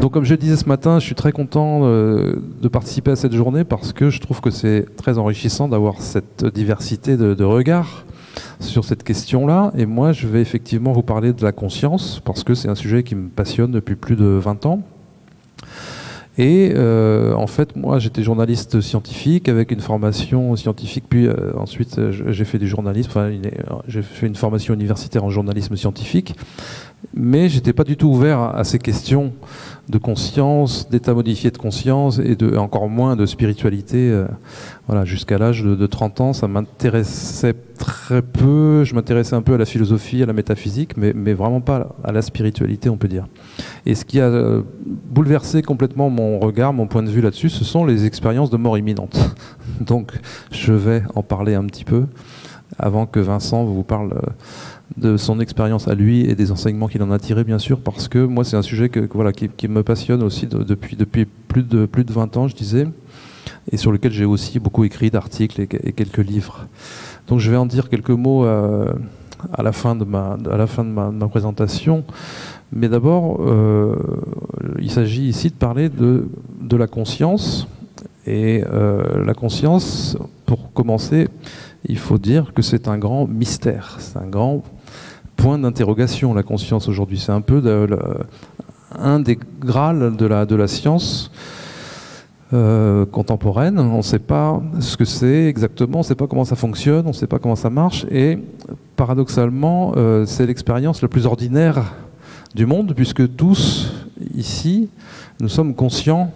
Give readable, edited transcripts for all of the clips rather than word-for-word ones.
Donc comme je le disais ce matin, je suis très content de participer à cette journée parce que je trouve que c'est très enrichissant d'avoir cette diversité de regards sur cette question-là. Et moi, je vais effectivement vous parler de la conscience parce que c'est un sujet qui me passionne depuis plus de 20 ans. Et en fait, moi, j'étais journaliste scientifique avec une formation scientifique, puis ensuite j'ai fait du journalisme, enfin, j'ai fait une formation universitaire en journalisme scientifique, mais j'étais pas du tout ouvert à ces questions de conscience, d'état modifié de conscience et encore moins de spiritualité. Voilà, jusqu'à l'âge de 30 ans, ça m'intéressait très peu. Je m'intéressais un peu à la philosophie, à la métaphysique, mais vraiment pas à la spiritualité, on peut dire. Et ce qui a bouleversé complètement mon regard, mon point de vue là-dessus, ce sont les expériences de mort imminente. Donc, je vais en parler un petit peu avant que Vincent vous parle de son expérience à lui et des enseignements qu'il en a tirés, bien sûr, parce que moi, c'est un sujet qui me passionne aussi depuis plus de 20 ans, je disais, et sur lequel j'ai aussi beaucoup écrit d'articles et quelques livres. Donc, je vais en dire quelques mots à la fin de ma présentation. Mais d'abord, il s'agit ici de parler de la conscience. Et la conscience, pour commencer, il faut dire que c'est un grand mystère. C'est un grand point d'interrogation, la conscience aujourd'hui. C'est un peu un des grâles de la science contemporaine. On ne sait pas ce que c'est exactement, on ne sait pas comment ça fonctionne, on ne sait pas comment ça marche. Et paradoxalement, c'est l'expérience la plus ordinaire du monde, puisque tous, ici, nous sommes conscients.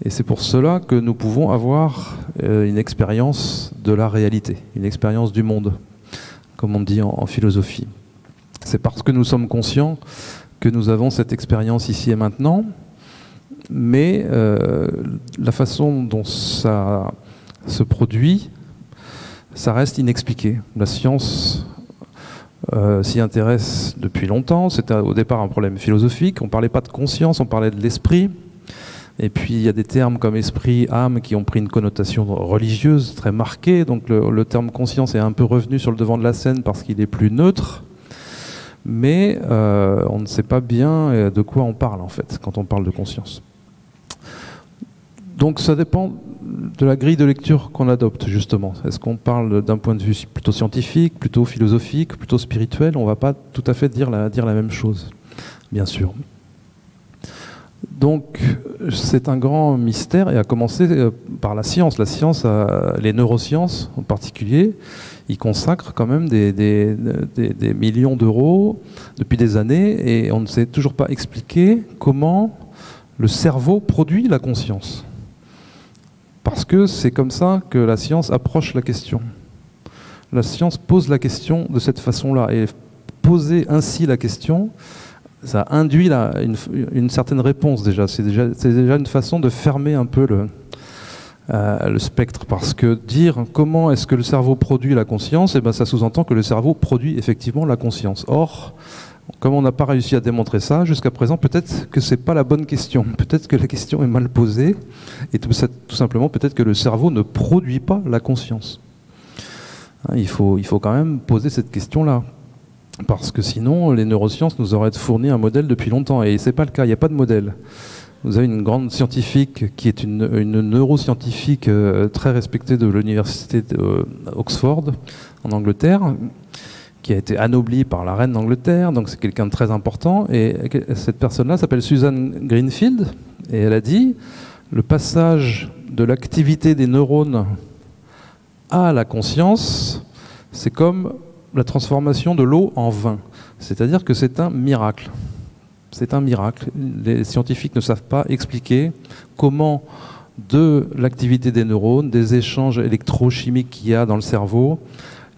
Et c'est pour cela que nous pouvons avoir une expérience de la réalité, une expérience du monde, comme on dit en philosophie. C'est parce que nous sommes conscients que nous avons cette expérience ici et maintenant, mais la façon dont ça se produit, ça reste inexpliqué. La science s'y intéresse depuis longtemps. C'était au départ un problème philosophique. On ne parlait pas de conscience, on parlait de l'esprit. Et puis il y a des termes comme esprit, âme qui ont pris une connotation religieuse très marquée. Donc le terme conscience est un peu revenu sur le devant de la scène parce qu'il est plus neutre. Mais on ne sait pas bien de quoi on parle en fait quand on parle de conscience. Donc ça dépend de la grille de lecture qu'on adopte justement. Est-ce qu'on parle d'un point de vue plutôt scientifique, plutôt philosophique, plutôt spirituel? On ne va pas tout à fait dire la même chose, bien sûr. Donc c'est un grand mystère, et à commencer par la science. La science, les neurosciences en particulier, y consacrent quand même des millions d'euros depuis des années, et on ne sait toujours pas expliquer comment le cerveau produit la conscience. Parce que c'est comme ça que la science approche la question. La science pose la question de cette façon-là, et poser ainsi la question, ça induit une certaine réponse déjà. C'est déjà une façon de fermer un peu le spectre. Parce que dire comment est-ce que le cerveau produit la conscience, eh ben, ça sous-entend que le cerveau produit effectivement la conscience. Or, comme on n'a pas réussi à démontrer ça jusqu'à présent, peut-être que ce n'est pas la bonne question. Peut-être que la question est mal posée. Et tout simplement, peut-être que le cerveau ne produit pas la conscience. Il faut quand même poser cette question-là. Parce que sinon, les neurosciences nous auraient fourni un modèle depuis longtemps. Et ce n'est pas le cas, il n'y a pas de modèle. Vous avez une grande scientifique qui est une neuroscientifique très respectée de l'université d'Oxford, en Angleterre, qui a été anoblie par la reine d'Angleterre, donc c'est quelqu'un de très important. Et cette personne-là s'appelle Susan Greenfield, et elle a dit le passage de l'activité des neurones à la conscience, c'est comme la transformation de l'eau en vin. C'est-à-dire que c'est un miracle. C'est un miracle. Les scientifiques ne savent pas expliquer comment de l'activité des neurones, des échanges électrochimiques qu'il y a dans le cerveau,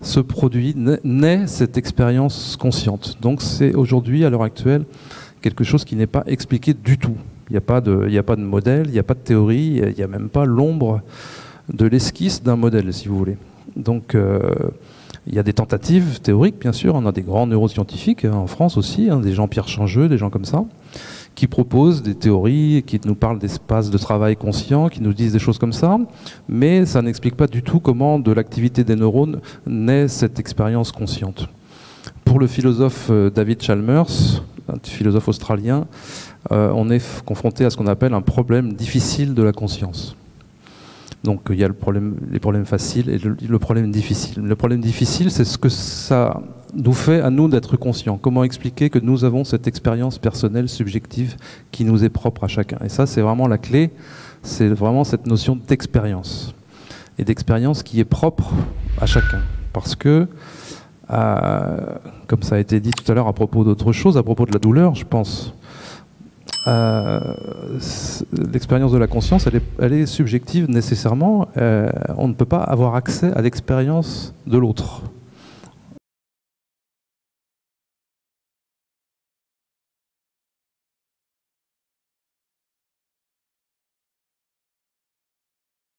se produit, naît cette expérience consciente. Donc c'est aujourd'hui, à l'heure actuelle, quelque chose qui n'est pas expliqué du tout. Il n'y a pas de modèle, il n'y a pas de théorie, il n'y a même pas l'ombre de l'esquisse d'un modèle, si vous voulez. Donc il y a des tentatives théoriques, bien sûr. On a des grands neuroscientifiques en France aussi, des Jean-Pierre Changeux, des gens comme ça, qui proposent des théories, qui nous parlent d'espaces de travail conscient, qui nous disent des choses comme ça, mais ça n'explique pas du tout comment de l'activité des neurones naît cette expérience consciente. Pour le philosophe David Chalmers, un philosophe australien, on est confronté à ce qu'on appelle un problème difficile de la conscience. Donc il y a les problèmes faciles et le problème difficile. Le problème difficile, c'est ce que ça nous fait à nous d'être conscients. Comment expliquer que nous avons cette expérience personnelle, subjective, qui nous est propre à chacun. Et ça, c'est vraiment la clé, c'est vraiment cette notion d'expérience. Et d'expérience qui est propre à chacun. Parce que, comme ça a été dit tout à l'heure à propos d'autre chose, à propos de la douleur, je pense, l'expérience de la conscience, elle est subjective nécessairement. On ne peut pas avoir accès à l'expérience de l'autre.